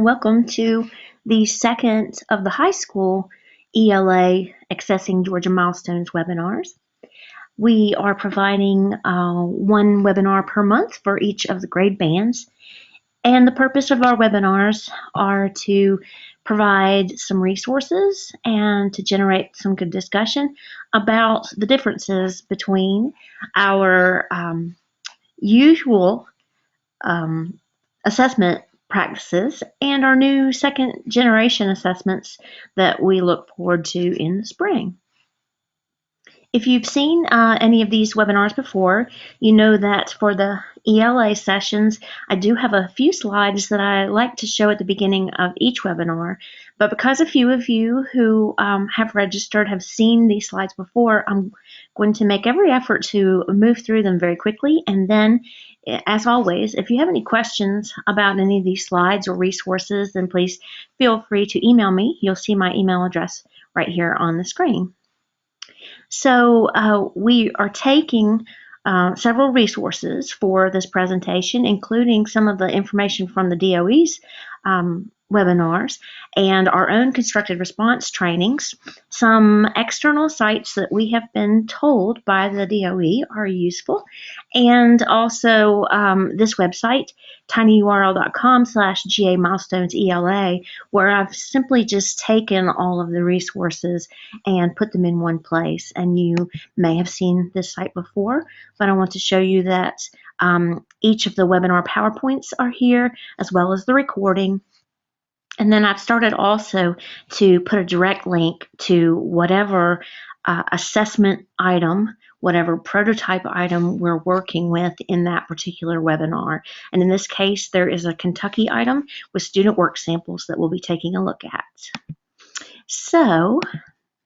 welcome to the second of the high school ELA Accessing Georgia Milestones webinars. We are providing one webinar per month for each of the grade bands, and the purpose of our webinars are to provide some resources and to generate some good discussion about the differences between our usual assessment practices and our new second generation assessments that we look forward to in the spring. If you've seen any of these webinars before, you know that for the ELA sessions, I do have a few slides that I like to show at the beginning of each webinar, but because a few of you who have registered have seen these slides before, I'm going to make every effort to move through them very quickly, and then as always, if you have any questions about any of these slides or resources, then please feel free to email me. You'll see my email address right here on the screen. So we are taking several resources for this presentation, including some of the information from the DOE's webinars and our own constructed response trainings, some external sites that we have been told by the DOE are useful, and also this website, tinyurl.com/GA Milestones ELA, where I've simply just taken all of the resources and put them in one place. And you may have seen this site before, but I want to show you that each of the webinar PowerPoints are here, as well as the recording. And then I've started also to put a direct link to whatever assessment item, whatever prototype item we're working with in that particular webinar. And in this case, there is a Kentucky item with student work samples that we'll be taking a look at. So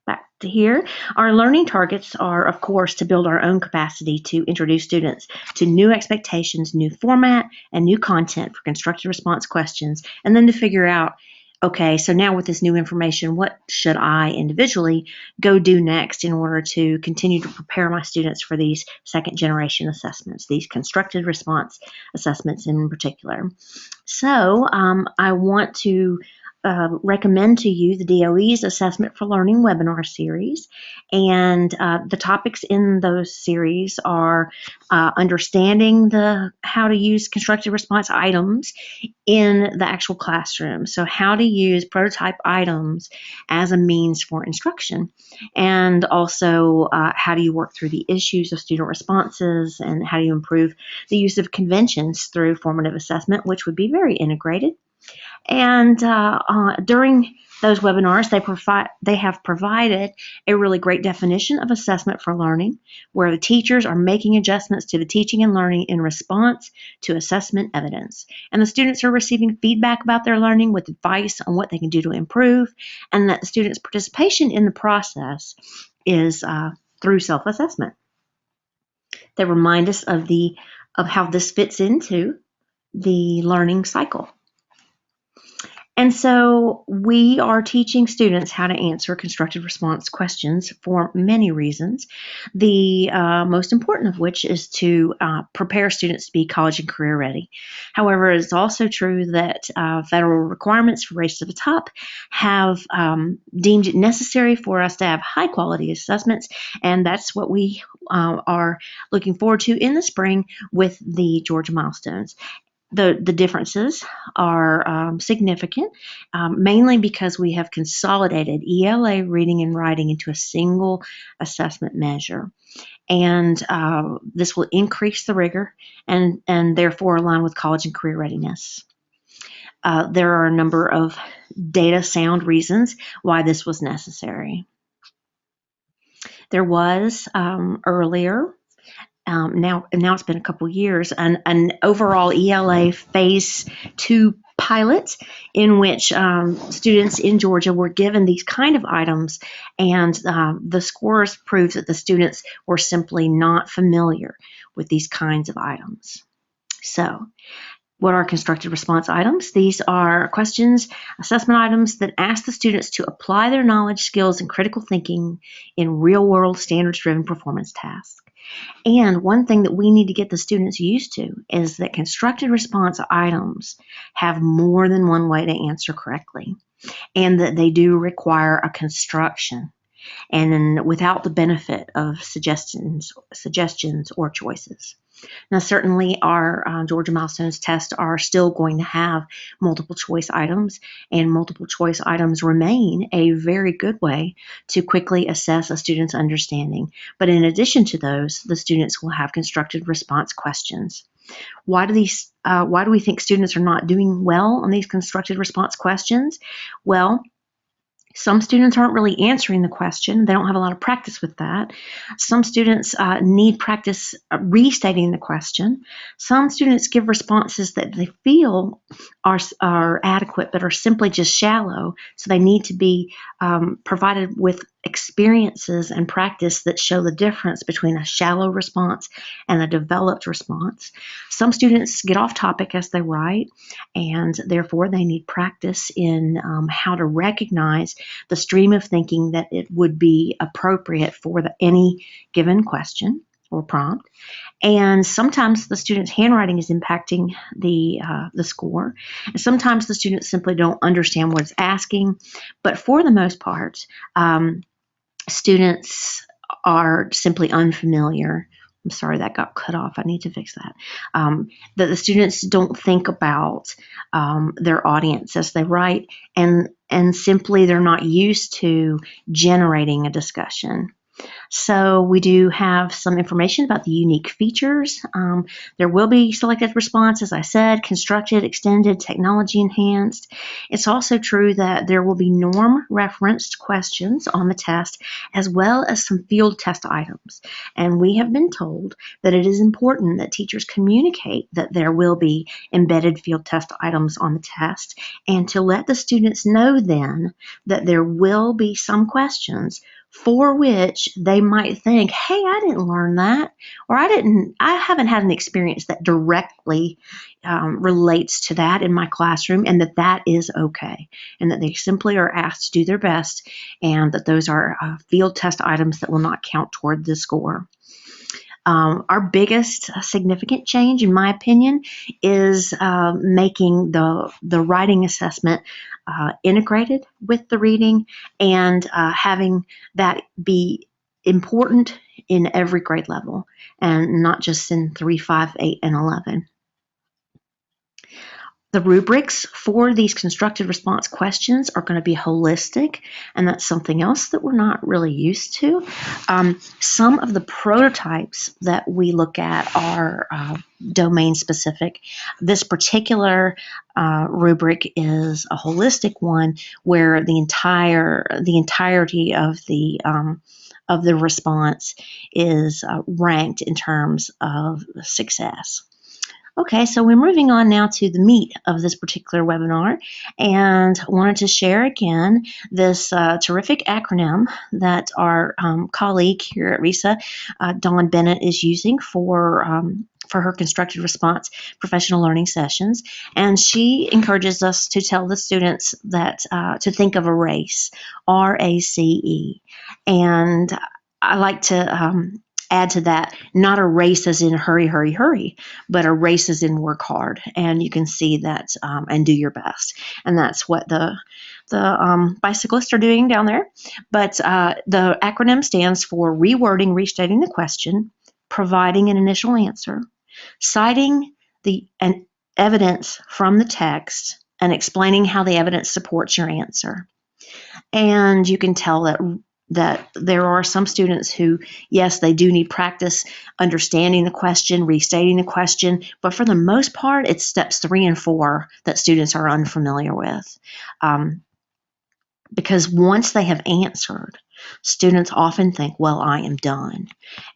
back to here, our learning targets are, of course, to build our own capacity to introduce students to new expectations, new format, and new content for constructed response questions, and then to figure out, okay, so now with this new information, what should I individually go do next in order to continue to prepare my students for these second generation assessments, these constructed response assessments in particular. So I want to recommend to you the DOE's Assessment for Learning webinar series, and the topics in those series are understanding how to use constructed response items in the actual classroom, so how to use prototype items as a means for instruction, and also how do you work through the issues of student responses, and how do you improve the use of conventions through formative assessment, which would be very integrated. And during those webinars, they have provided a really great definition of assessment for learning, where the teachers are making adjustments to the teaching and learning in response to assessment evidence. And the students are receiving feedback about their learning with advice on what they can do to improve, and that the students' participation in the process is through self-assessment. They remind us of how this fits into the learning cycle. And so we are teaching students how to answer constructed response questions for many reasons, the most important of which is to prepare students to be college and career ready. However, it's also true that federal requirements for Race to the Top have deemed it necessary for us to have high quality assessments, and that's what we are looking forward to in the spring with the Georgia Milestones. The differences are significant, mainly because we have consolidated ELA reading and writing into a single assessment measure. And this will increase the rigor and therefore align with college and career readiness. There are a number of data sound reasons why this was necessary. There was earlier, now it's been a couple years, an overall ELA Phase 2 pilot in which students in Georgia were given these kind of items, and the scores proved that the students were simply not familiar with these kinds of items. So, what are constructed response items? These are questions, assessment items that ask the students to apply their knowledge, skills, and critical thinking in real-world standards-driven performance tasks. And one thing that we need to get the students used to is that constructed response items have more than one way to answer correctly, and that they do require a construction, and without the benefit of suggestions or choices. Now, certainly our Georgia Milestones tests are still going to have multiple choice items, and multiple choice items remain a very good way to quickly assess a student's understanding. But in addition to those, the students will have constructed response questions. Why do we think students are not doing well on these constructed response questions? Well, some students aren't really answering the question. They don't have a lot of practice with that. Some students need practice restating the question. Some students give responses that they feel are adequate but are simply just shallow. So they need to be provided with experiences and practice that show the difference between a shallow response and a developed response. Some students get off topic as they write, and therefore they need practice in how to recognize the stream of thinking that it would be appropriate for any given question or prompt. And sometimes the student's handwriting is impacting the score. And sometimes the students simply don't understand what it's asking. But for the most part, students are simply unfamiliar. I'm sorry, that got cut off. I need to fix that. That the students don't think about their audience as they write, and simply they're not used to generating a discussion. So we do have some information about the unique features. There will be selected response, as I said, constructed, extended, technology enhanced. It's also true that there will be norm referenced questions on the test, as well as some field test items. And we have been told that it is important that teachers communicate that there will be embedded field test items on the test, and to let the students know then that there will be some questions for which they might think, hey, I didn't learn that, or I haven't had an experience that directly relates to that in my classroom, and that is okay, and that they simply are asked to do their best, and that those are field test items that will not count toward the score. Our biggest significant change, in my opinion, is making the writing assessment integrated with the reading, and having that be important in every grade level, and not just in 3, 5, 8, and 11. The rubrics for these constructed response questions are going to be holistic, and that's something else that we're not really used to. Some of the prototypes that we look at are domain specific. This particular rubric is a holistic one where the entirety of the response is ranked in terms of success. Okay, so we're moving on now to the meat of this particular webinar, and wanted to share again this terrific acronym that our colleague here at RESA, Dawn Bennett, is using for her constructed response professional learning sessions. And she encourages us to tell the students that to think of a RACE, R-A-C-E. And I like to add to that, not a race as in hurry, hurry, hurry, but a race as in work hard. And you can see that and do your best. And that's what the bicyclists are doing down there. But the acronym stands for rewording, restating the question, providing an initial answer, citing the evidence from the text, and explaining how the evidence supports your answer. And you can tell that there are some students who, yes, they do need practice understanding the question, restating the question, but for the most part, it's steps 3 and 4 that students are unfamiliar with. Because once they have answered, students often think, well, I am done,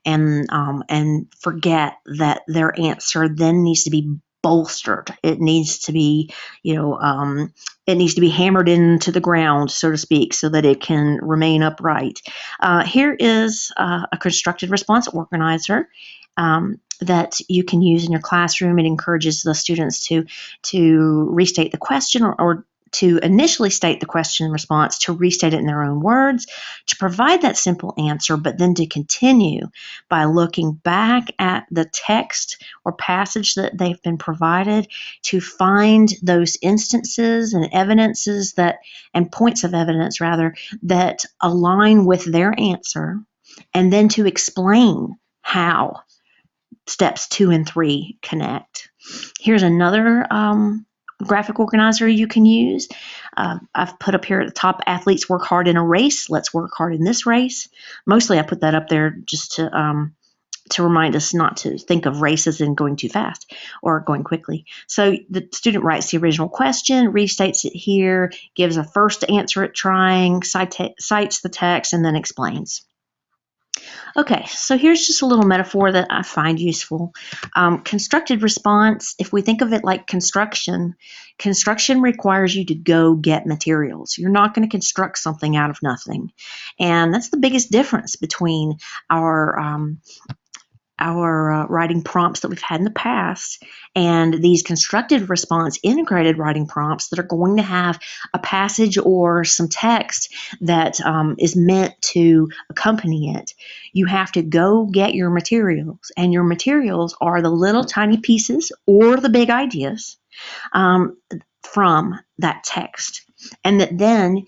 and forget that their answer then needs to be bolstered. It needs to be, it needs to be hammered into the ground, so to speak, so that it can remain upright. Here is a constructed response organizer that you can use in your classroom. It encourages the students to restate the question or to initially state the question and response, to restate it in their own words, to provide that simple answer, but then to continue by looking back at the text or passage that they've been provided to find those instances and evidences and points of evidence rather, that align with their answer, and then to explain how steps 2 and 3 connect. Here's another graphic organizer you can use. I've put up here at the top, athletes work hard in a race. Let's work hard in this race. Mostly I put that up there just to remind us not to think of race as in going too fast or going quickly. So the student writes the original question, restates it here, gives a first answer at trying, cites the text, and then explains. Okay, so here's just a little metaphor that I find useful. Constructed response, if we think of it like construction requires you to go get materials. You're not going to construct something out of nothing. And that's the biggest difference between our writing prompts that we've had in the past and these constructed response integrated writing prompts that are going to have a passage or some text that is meant to accompany it. You have to go get your materials, and your materials are the little tiny pieces or the big ideas from that text. And that then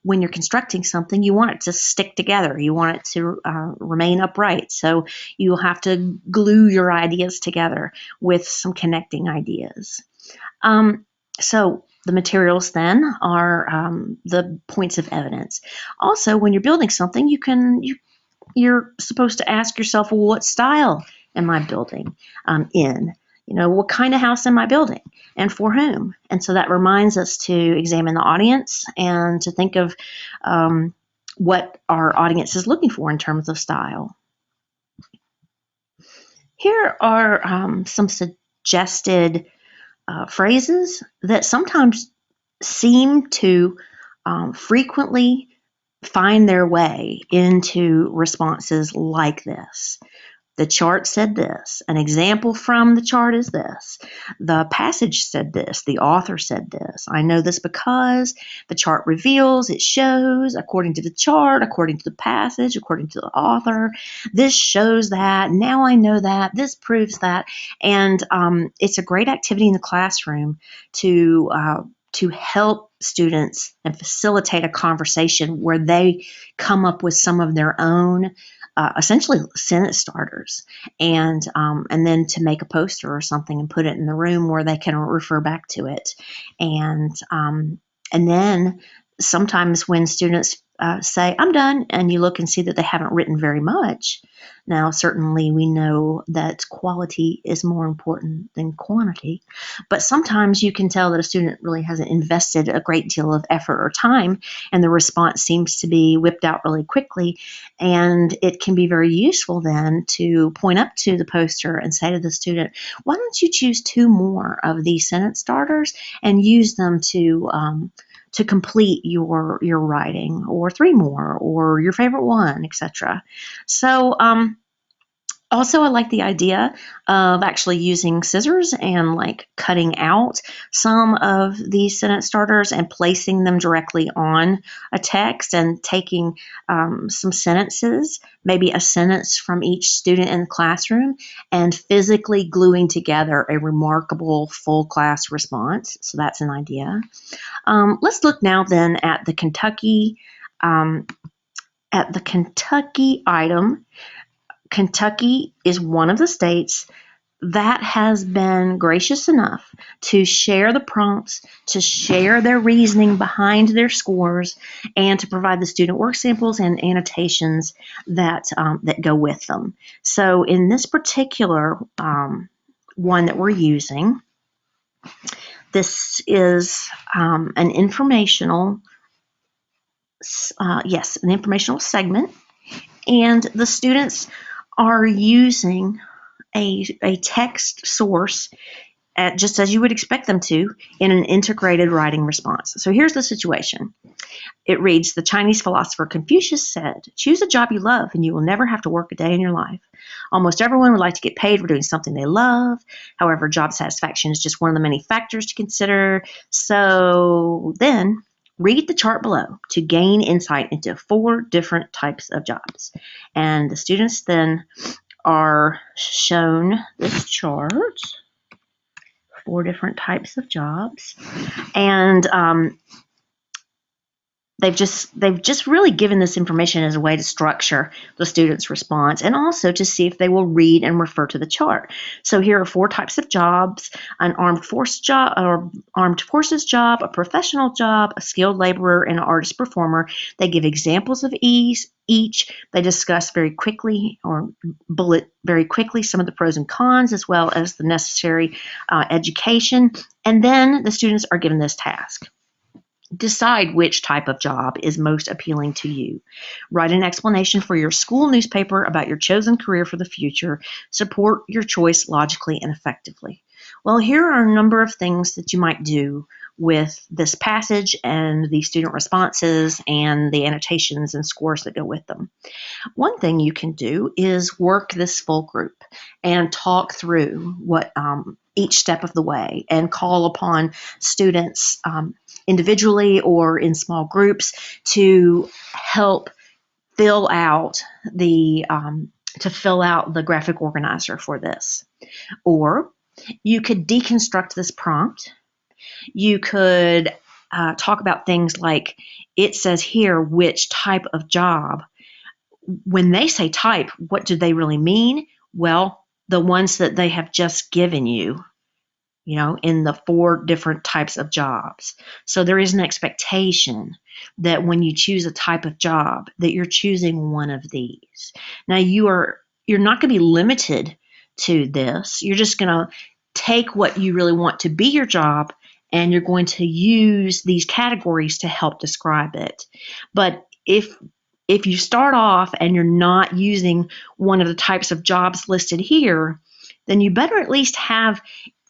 when you're constructing something, you want it to stick together. You want it to remain upright. So you'll have to glue your ideas together with some connecting ideas. So the materials then are the points of evidence. Also, when you're building something, you're supposed to ask yourself, well, what style am I building in? What kind of house am I building and for whom? And so that reminds us to examine the audience and to think of what our audience is looking for in terms of style. Here are some suggested phrases that sometimes seem to frequently find their way into responses like this. The chart said this. An example from the chart is this. The passage said this. The author said this. I know this because the chart reveals, it shows, according to the chart, according to the passage, according to the author. This shows that. Now I know that. This proves that. And it's a great activity in the classroom to help students and facilitate a conversation where they come up with some of their own essentially sentence starters, and then to make a poster or something and put it in the room where they can refer back to it. And then sometimes when students say, I'm done, and you look and see that they haven't written very much. Now, certainly we know that quality is more important than quantity, but sometimes you can tell that a student really hasn't invested a great deal of effort or time, and the response seems to be whipped out really quickly. And it can be very useful then to point up to the poster and say to the student, why don't you choose 2 more of these sentence starters and use them to complete your writing, or 3 more, or your favorite one, etc. So also, I like the idea of actually using scissors and like cutting out some of these sentence starters and placing them directly on a text, and taking some sentences, maybe a sentence from each student in the classroom, and physically gluing together a remarkable full class response. So that's an idea. Let's look now then at the Kentucky item. Kentucky is one of the states that has been gracious enough to share the prompts, to share their reasoning behind their scores, and to provide the student work samples and annotations that go with them. So in this particular one that we're using, this is an informational segment, and the students are using a text source just as you would expect them to in an integrated writing response. So here's the situation. It reads, the Chinese philosopher Confucius said, choose a job you love and you will never have to work a day in your life. Almost everyone would like to get paid for doing something they love. However, job satisfaction is just one of the many factors to consider. So then read the chart below to gain insight into 4 different types of jobs. And the students then are shown this chart, 4 different types of jobs. And they've just really given this information as a way to structure the student's response and also to see if they will read and refer to the chart. So here are 4 types of jobs: an armed forces job, a professional job, a skilled laborer, and an artist performer. They give examples of each. They discuss very quickly or bullet very quickly some of the pros and cons as well as the necessary education. And then the students are given this task. Decide which type of job is most appealing to you. Write an explanation for your school newspaper about your chosen career for the future. Support your choice logically and effectively. Well, here are a number of things that you might do with this passage and the student responses and the annotations and scores that go with them. One thing you can do is work this full group and talk through what each step of the way and call upon students individually or in small groups to help fill out the graphic organizer for this. Or you could deconstruct this prompt. You could talk about things like, it says here which type of job. When they say type, what do they really mean? Well, the ones that they have just given you, in the 4 different types of jobs. So there is an expectation that when you choose a type of job, that you're choosing one of these. Now, you're not going to be limited to this. You're just going to take what you really want to be your job, and you're going to use these categories to help describe it. But if you start off and you're not using one of the types of jobs listed here, then you better at least have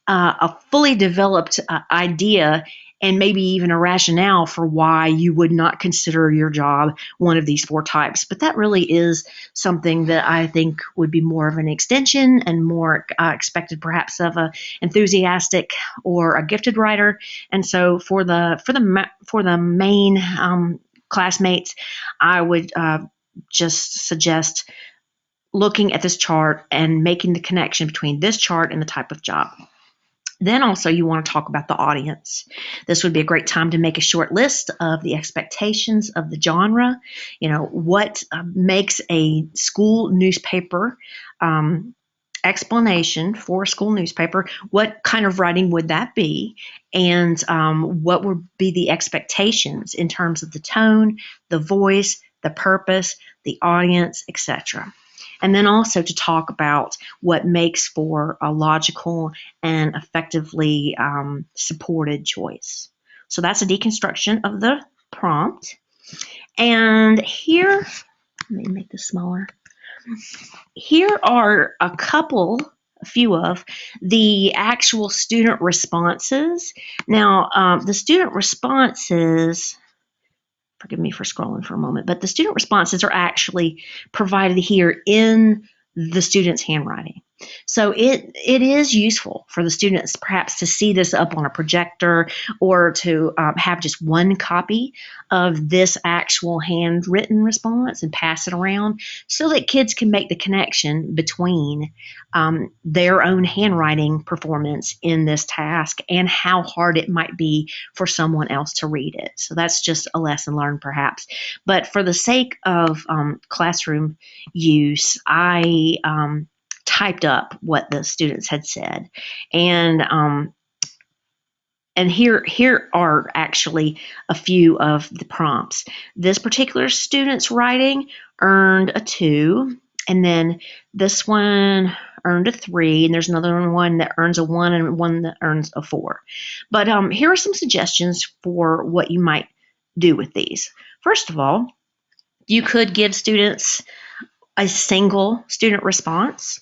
a fully developed idea and maybe even a rationale for why you would not consider your job one of these 4 types. But that really is something that I think would be more of an extension and more expected perhaps of a enthusiastic or a gifted writer. And so for the main classmates, I would just suggest looking at this chart and making the connection between this chart and the type of job. Then also you want to talk about the audience. This would be a great time to make a short list of the expectations of the genre. What makes a school newspaper explanation for a school newspaper? What kind of writing would that be? And what would be the expectations in terms of the tone, the voice, the purpose, the audience, etc. And then also to talk about what makes for a logical and effectively supported choice. So that's a deconstruction of the prompt. And here, let me make this smaller. Here are a few of the actual student responses. Now, the student responses, forgive me for scrolling for a moment, but the student responses are actually provided here in the student's handwriting. So it is useful for the students perhaps to see this up on a projector or to have just one copy of this actual handwritten response and pass it around so that kids can make the connection between their own handwriting performance in this task and how hard it might be for someone else to read it. So that's just a lesson learned perhaps. But for the sake of classroom use, I typed up what the students had said, and here are actually a few of the prompts. This particular student's writing earned a 2, and then this one earned a 3, and there's another one that earns a 1 and one that earns a 4. But here are some suggestions for what you might do with these. First of all, you could give students a single student response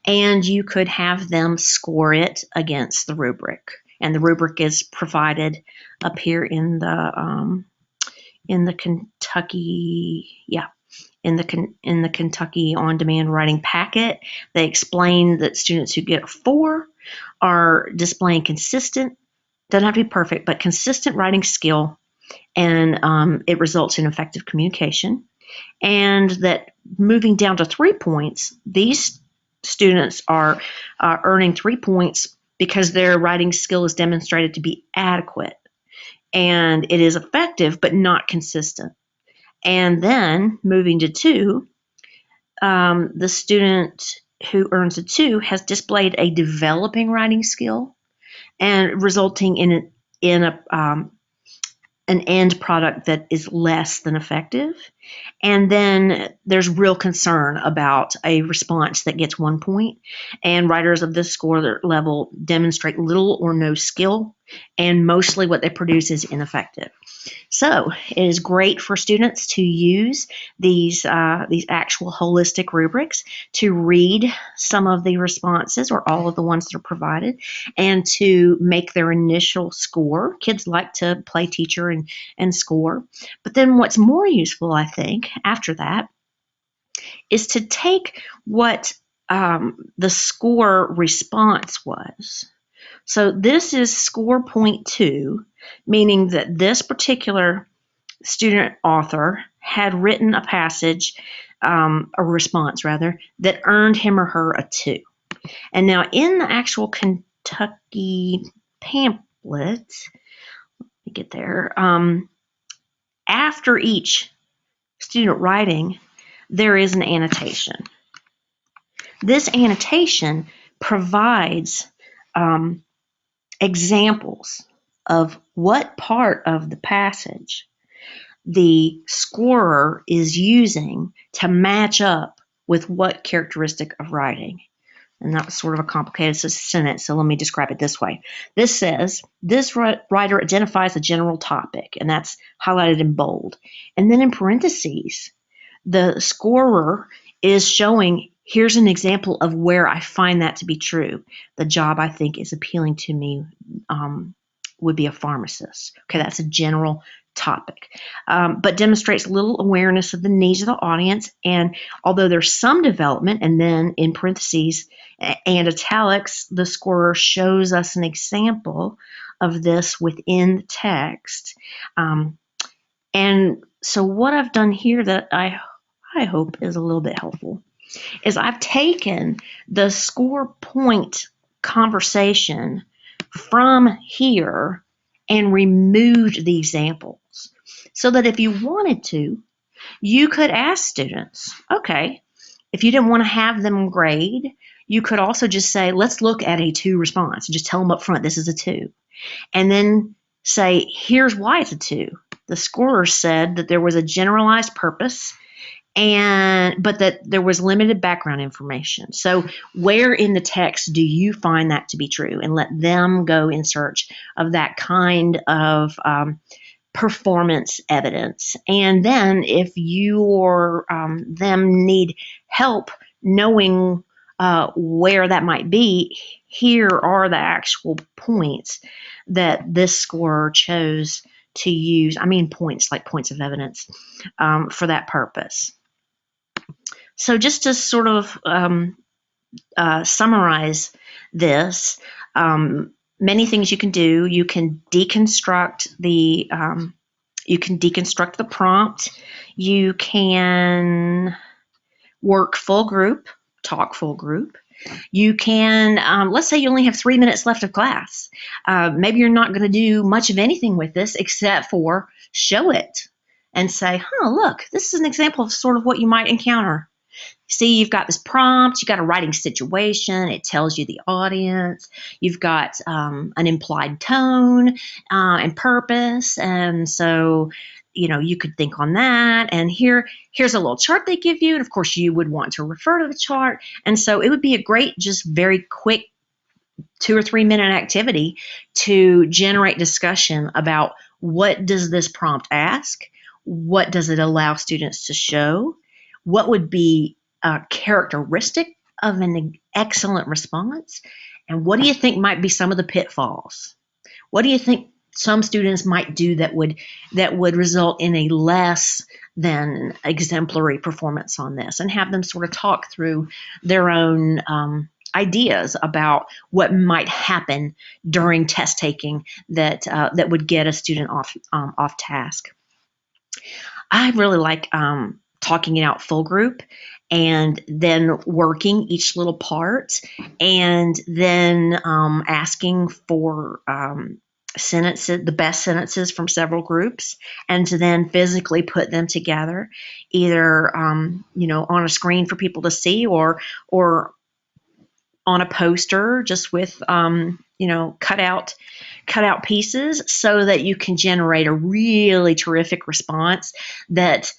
and you could have them score it against the rubric. And the rubric is provided up here in the Kentucky, in the Kentucky on-demand writing packet. They explain that students who get a 4 are displaying consistent, doesn't have to be perfect, but consistent writing skill, and it results in effective communication. And that moving down to 3 points, these students are earning 3 points because their writing skill is demonstrated to be adequate, and it is effective but not consistent. And then moving to 2, the student who earns a 2 has displayed a developing writing skill and resulting in an end product that is less than effective. And then there's real concern about a response that gets 1 point. And writers of this score level demonstrate little or no skill, and mostly what they produce is ineffective. So it is great for students to use these actual holistic rubrics to read some of the responses or all of the ones that are provided and to make their initial score. Kids like to play teacher and score. But then what's more useful, I think, after that is to take what the score response was. So this is score point 2, meaning that this particular student author had written a passage, a response rather, that earned him or her a 2. And now in the actual Kentucky pamphlet, let me get there, after each student writing, there is an annotation. This annotation provides examples of what part of the passage the scorer is using to match up with what characteristic of writing. And that's sort of a complicated sentence, so let me describe it this way. This says, this writer identifies a general topic, and that's highlighted in bold. And then in parentheses, the scorer is showing, here's an example of where I find that to be true. The job I think is appealing to me would be a pharmacist. Okay, that's a general topic, but demonstrates little awareness of the needs of the audience. And although there's some development, and then in parentheses and italics, the scorer shows us an example of this within the text. And so what I've done here that I hope is a little bit helpful is I've taken the score point conversation from here and removed the examples so that if you wanted to, you could ask students, okay, if you didn't want to have them grade, you could also just say, let's look at a 2 response. Just tell them up front, this is a 2. And then say, here's why it's a 2. The scorer said that there was a generalized purpose, but that there was limited background information. So where in the text do you find that to be true? And let them go in search of that kind of performance evidence. And then if you or them need help knowing where that might be, here are the actual points that this scorer chose to use. I mean points, like points of evidence, for that purpose. So just to sort of summarize this, many things you can do. You can deconstruct the prompt. You can work full group, talk full group. You can, let's say you only have 3 minutes left of class. Maybe you're not going to do much of anything with this except for show it and say, look, this is an example of sort of what you might encounter. See, you've got this prompt, you've got a writing situation, it tells you the audience, you've got an implied tone and purpose, and so, you could think on that, and here's a little chart they give you, and of course you would want to refer to the chart, and so it would be a great, just very quick 2 or 3 minute activity to generate discussion about what does this prompt ask, what does it allow students to show, what would be characteristic of an excellent response. And what do you think might be some of the pitfalls? What do you think some students might do that would result in a less than exemplary performance on this? And have them sort of talk through their own ideas about what might happen during test taking that would get a student off task. I really like talking it out full group, and then working each little part, and then asking for sentences, the best sentences from several groups, and to then physically put them together, either on a screen for people to see, or on a poster just with cut out pieces, so that you can generate a really terrific response that,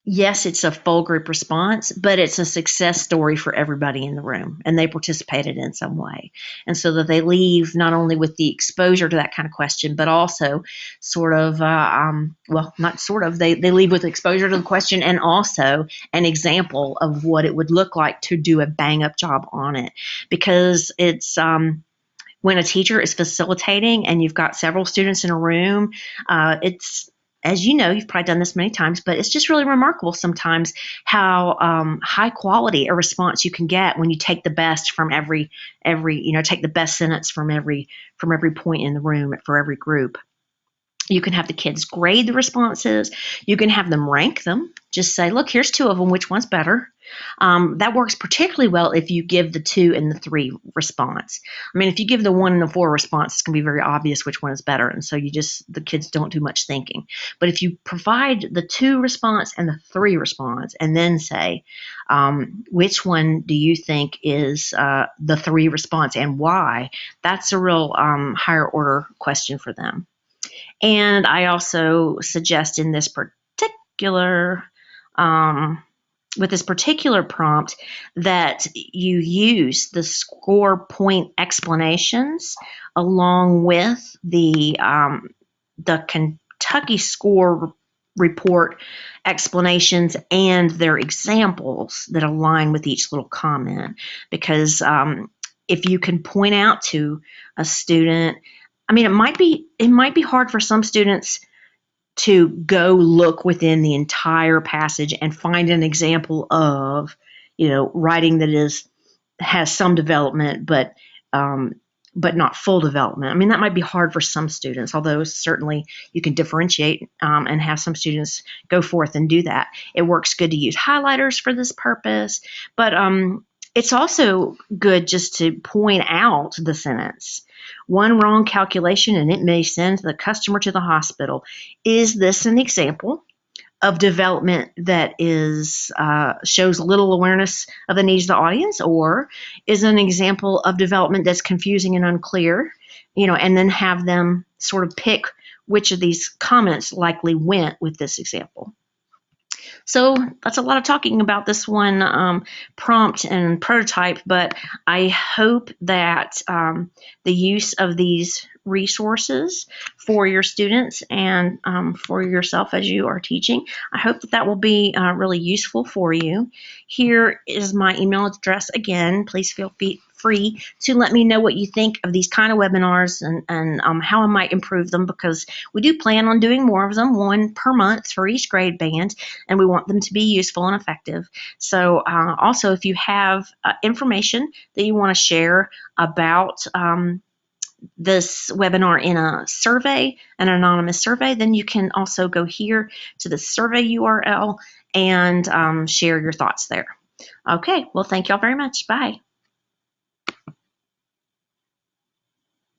yes, it's a full group response, but it's a success story for everybody in the room, and they participated in some way. And so that they leave not only with the exposure to that kind of question, but also they leave with exposure to the question, and also an example of what it would look like to do a bang up job on it. Because it's, when a teacher is facilitating and you've got several students in a room, it's, as you know, you've probably done this many times, but it's just really remarkable sometimes how high quality a response you can get when you take the best from every take the best sentence from every point in the room for every group. You can have the kids grade the responses. You can have them rank them. Just say, look, here's two of them. Which one's better? That works particularly well if you give the 2 and the 3 response. I mean, if you give the 1 and the 4 response, it's going to be very obvious which one is better. And so the kids don't do much thinking. But if you provide the 2 response and the 3 response, and then say, which one do you think is the 3 response and why? That's a real higher order question for them. And I also suggest in this particular with this particular prompt that you use the score point explanations along with the Kentucky score report explanations and their examples that align with each little comment. Because if you can point out to a student, I mean, it might be hard for some students to go look within the entire passage and find an example of, writing that has some development, but not full development. I mean, that might be hard for some students, although certainly you can differentiate and have some students go forth and do that. It works good to use highlighters for this purpose, but it's also good just to point out the sentence. One wrong calculation and it may send the customer to the hospital. Is this an example of development that shows little awareness of the needs of the audience, or is it an example of development that's confusing and unclear? And then have them sort of pick which of these comments likely went with this example. So that's a lot of talking about this one prompt and prototype, but I hope that the use of these resources for your students and for yourself as you are teaching, I hope that will be really useful for you. Here is my email address again. Please feel free to let me know what you think of these kind of webinars and how I might improve them, because we do plan on doing more of them, 1 per month for each grade band, and we want them to be useful and effective. So also, if you have information that you want to share about this webinar in a survey, an anonymous survey, then you can also go here to the survey URL and share your thoughts there. Okay, well, thank y'all very much. Bye.